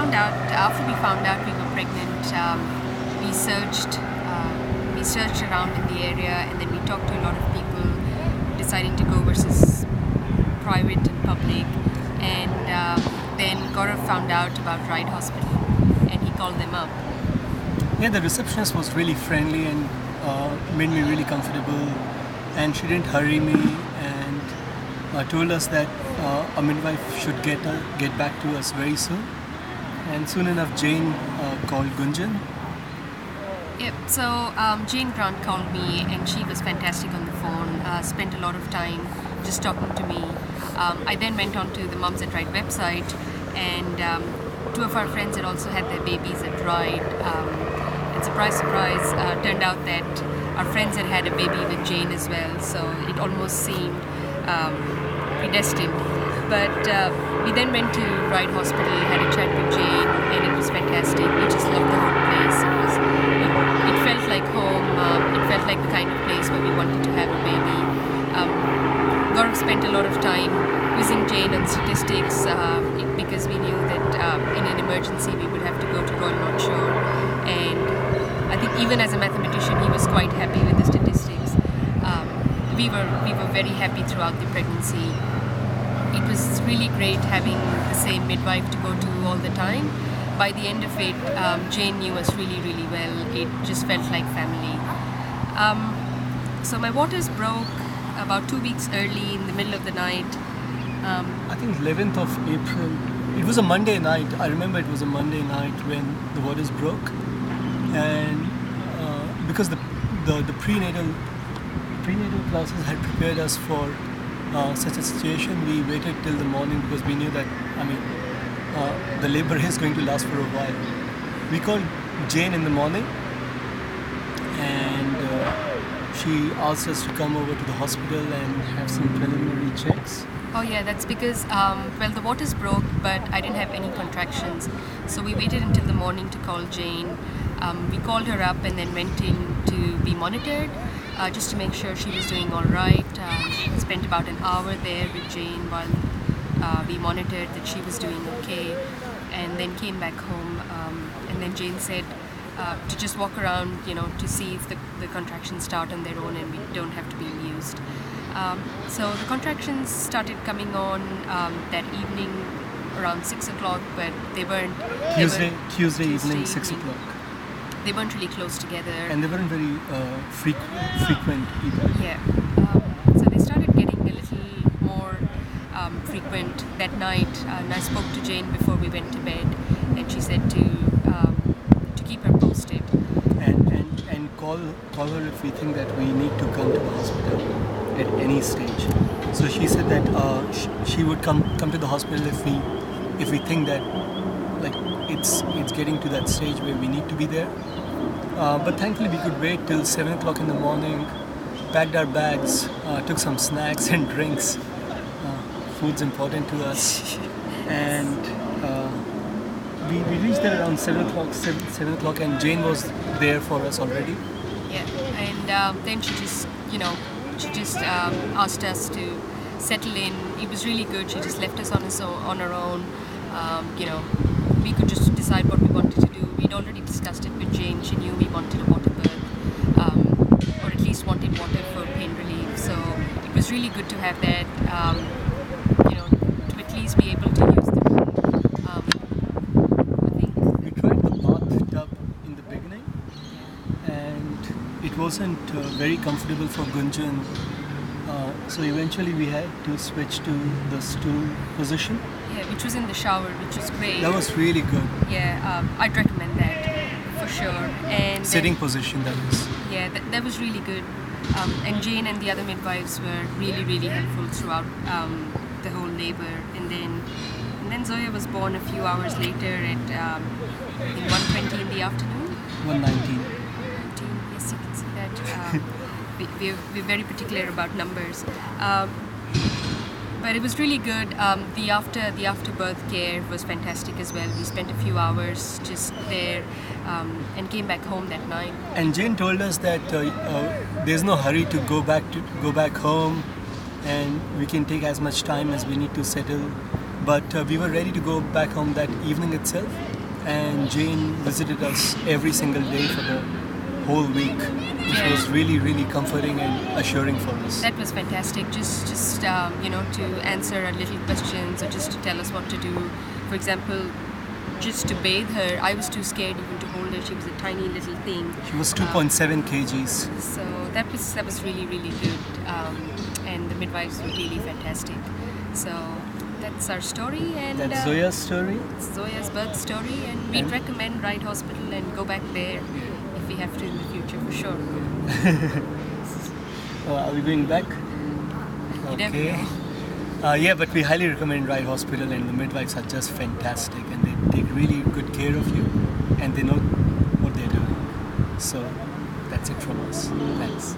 after we found out we were pregnant, we searched around in the area, and then we talked to a lot of people deciding to go versus private and public. And then Gaurav found out about Ryde Hospital, and he called them up. Yeah, the receptionist was really friendly and made me really comfortable, and she didn't hurry me and told us that a midwife should get back to us very soon. And soon enough, Jane called Gunjan. Yep. So Jane Grant called me, and she was fantastic on the phone. Spent a lot of time just talking to me. I then went on to the Mums at Ryde website, and two of our friends had also had their babies at Ryde. And surprise, turned out that our friends had had a baby with Jane as well. So it almost seemed predestined. But we then went to Ryde Hospital, had a chat with Jane, and it was fantastic. We just loved the whole place. It felt like home. It felt like the kind of place where we wanted to have a baby. Gaurav spent a lot of time quizzing Jane on statistics because we knew that in an emergency we would have to go to Royal North Shore. And I think even as a mathematician, he was quite happy with the statistics. We were very happy throughout the pregnancy. It was really great having the same midwife to go to all the time. By the end of it, Jane knew us really, really well. It just felt like family. So my waters broke about 2 weeks early in the middle of the night. I think 11th of April. It was a Monday night. I remember it was a Monday night when the waters broke, and because the prenatal classes had prepared us for such a situation, we waited till the morning because we knew that the labor is going to last for a while. We called Jane in the morning, and she asked us to come over to the hospital and have some preliminary checks. Oh yeah, that's because, the waters broke, but I didn't have any contractions. So we waited until the morning to call Jane. We called her up and then went in to be monitored, just to make sure she was doing all right. Spent about an hour there with Jane while we monitored that she was doing okay, and then came back home. And then Jane said to just walk around, to see if the contractions start on their own and we don't have to be induced. So the contractions started coming on that evening around 6 o'clock, but they weren't. Tuesday evening, 6 o'clock. They weren't really close together. And they weren't very frequent either. Yeah. So they started getting a little more frequent that night. And I spoke to Jane before we went to bed, and she said to keep her posted. And call her if we think that we need to come to the hospital at any stage. So she said that she would come to the hospital if we think that it's getting to that stage where we need to be there. But thankfully we could wait till 7 o'clock in the morning, packed our bags, took some snacks and drinks. Food's important to us. And we reached there around 7 o'clock, and Jane was there for us already. Yeah, and then she just asked us to settle in. It was really good. She just left us on her own. We could just decide what we wanted to do. We'd already discussed it with Jane. She knew we wanted a water birth, or at least wanted water for pain relief. So it was really good to have that, to at least be able to use the room. I think we tried the bathtub in the beginning, and it wasn't very comfortable for Gunjan. So eventually we had to switch to the stool position. Yeah, which was in the shower, which was great. That was really good. Yeah, I'd recommend that for sure. And sitting position, that is. Yeah, that was really good. And Jane and the other midwives were really, really helpful throughout the whole labor. And then Zoya was born a few hours later at 1:20 in the afternoon. 1:19. Yes, you can see that. We're very particular about numbers. But it was really good. The after birth care was fantastic as well. We spent a few hours just there and came back home that night. And Jane told us that there's no hurry to go back home, and we can take as much time as we need to settle But we were ready to go back home that evening itself, and Jane visited us every single day for the whole week, which Yeah. was really, really comforting and assuring for us. That was fantastic. Just to answer our little questions or just to tell us what to do. For example, just to bathe her, I was too scared even to hold her. She was a tiny little thing. She was 2.7 kgs. So that was really, really good. And the midwives were really fantastic. So that's our story, and That's Zoya's story. Zoya's birth story, and we'd And- recommend Ryde Hospital and go back there if we have to in the future for sure. Are we going back? You never know. Yeah, but we highly recommend Ryde Hospital, and the midwives are just fantastic, and they take really good care of you, and they know what they're doing. So that's it from us. Thanks.